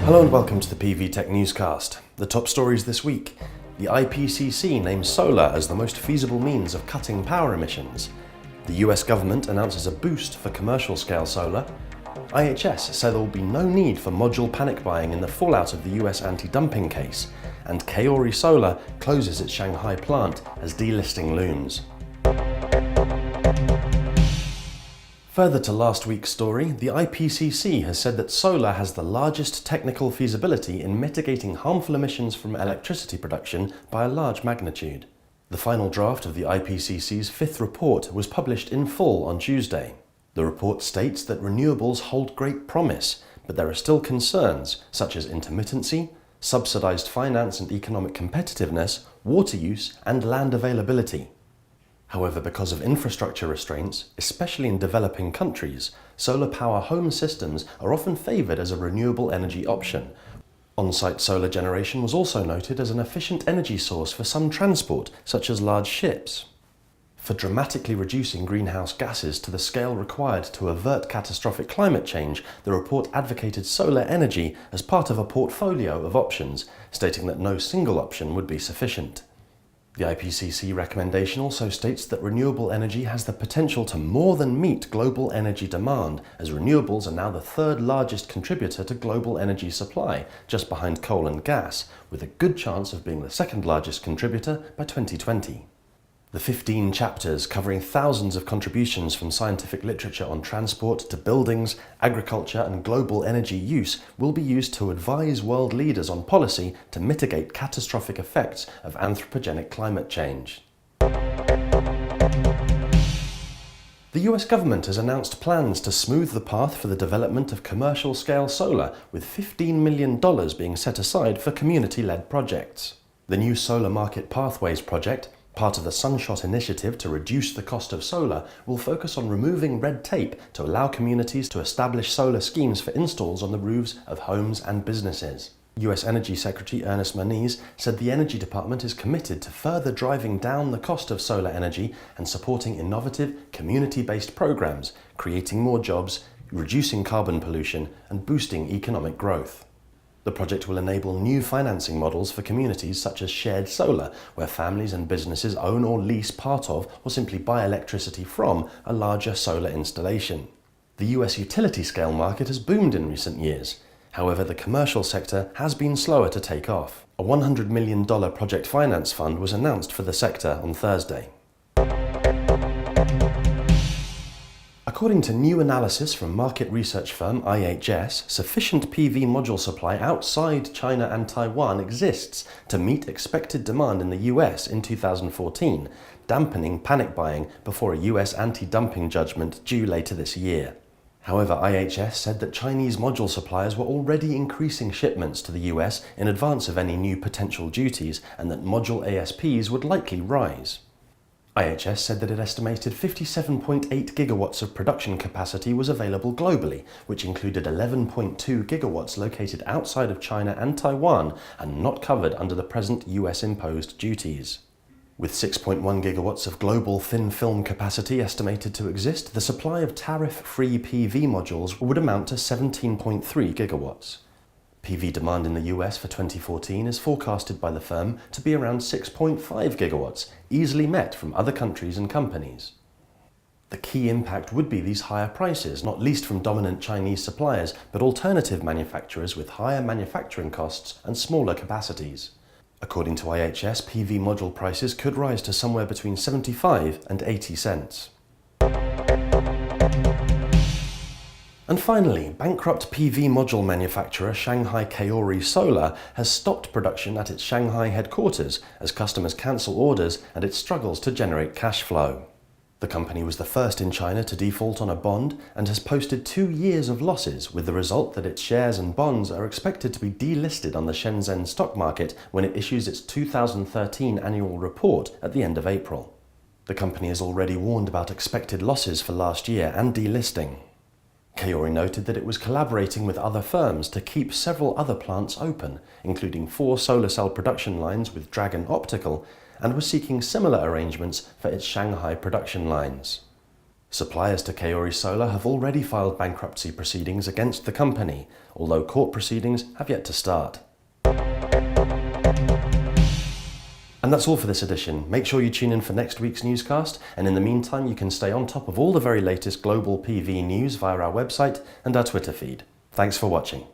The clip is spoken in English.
Hello and welcome to the PV Tech Newscast. The top stories this week. The IPCC names solar as the most feasible means of cutting power emissions. The US government announces a boost for commercial scale solar. IHS said there will be no need for module panic buying in the fallout of the US anti-dumping case. And Chaori Solar closes its Shanghai plant as delisting looms. Further to last week's story, the IPCC has said that solar has the largest technical feasibility in mitigating harmful emissions from electricity production by a large magnitude. The final draft of the IPCC's fifth report was published in full on Tuesday. The report states that renewables hold great promise, but there are still concerns such as intermittency, subsidized finance and economic competitiveness, water use, and land availability. However, because of infrastructure restraints, especially in developing countries, solar power home systems are often favoured as a renewable energy option. On-site solar generation was also noted as an efficient energy source for some transport, such as large ships. For dramatically reducing greenhouse gases to the scale required to avert catastrophic climate change, the report advocated solar energy as part of a portfolio of options, stating that no single option would be sufficient. The IPCC recommendation also states that renewable energy has the potential to more than meet global energy demand, as renewables are now the third largest contributor to global energy supply, just behind coal and gas, with a good chance of being the second largest contributor by 2020. The 15 chapters, covering thousands of contributions from scientific literature on transport to buildings, agriculture and global energy use, will be used to advise world leaders on policy to mitigate catastrophic effects of anthropogenic climate change. The US government has announced plans to smooth the path for the development of commercial-scale solar, with $15 million being set aside for community-led projects. The new Solar Market Pathways project, part of the Sunshot initiative to reduce the cost of solar, will focus on removing red tape to allow communities to establish solar schemes for installs on the roofs of homes and businesses. US Energy Secretary Ernest Moniz said the Energy Department is committed to further driving down the cost of solar energy and supporting innovative, community-based programs, creating more jobs, reducing carbon pollution, and boosting economic growth. The project will enable new financing models for communities such as shared solar, where families and businesses own or lease part of or simply buy electricity from a larger solar installation. The US utility scale market has boomed in recent years. However, the commercial sector has been slower to take off. A $100 million project finance fund was announced for the sector on Thursday. According to new analysis from market research firm IHS, sufficient PV module supply outside China and Taiwan exists to meet expected demand in the US in 2014, dampening panic buying before a US anti-dumping judgment due later this year. However, IHS said that Chinese module suppliers were already increasing shipments to the US in advance of any new potential duties, and that module ASPs would likely rise. IHS said that it estimated 57.8 gigawatts of production capacity was available globally, which included 11.2 gigawatts located outside of China and Taiwan and not covered under the present US-imposed duties. With 6.1 gigawatts of global thin film capacity estimated to exist, the supply of tariff-free PV modules would amount to 17.3 gigawatts. PV demand in the US for 2014 is forecasted by the firm to be around 6.5 gigawatts, easily met from other countries and companies. The key impact would be these higher prices, not least from dominant Chinese suppliers, but alternative manufacturers with higher manufacturing costs and smaller capacities. According to IHS, PV module prices could rise to somewhere between 75 and 80 cents. And finally, bankrupt PV module manufacturer Shanghai Chaori Solar has stopped production at its Shanghai headquarters as customers cancel orders and it struggles to generate cash flow. The company was the first in China to default on a bond and has posted 2 years of losses, with the result that its shares and bonds are expected to be delisted on the Shenzhen stock market when it issues its 2013 annual report at the end of April. The company has already warned about expected losses for last year and delisting. Chaori noted that it was collaborating with other firms to keep several other plants open, including 4 solar cell production lines with Dragon Optical, and was seeking similar arrangements for its Shanghai production lines. Suppliers to Chaori Solar have already filed bankruptcy proceedings against the company, although court proceedings have yet to start. And that's all for this edition. Make sure you tune in for next week's newscast, and in the meantime you can stay on top of all the very latest global PV news via our website and our Twitter feed. Thanks for watching.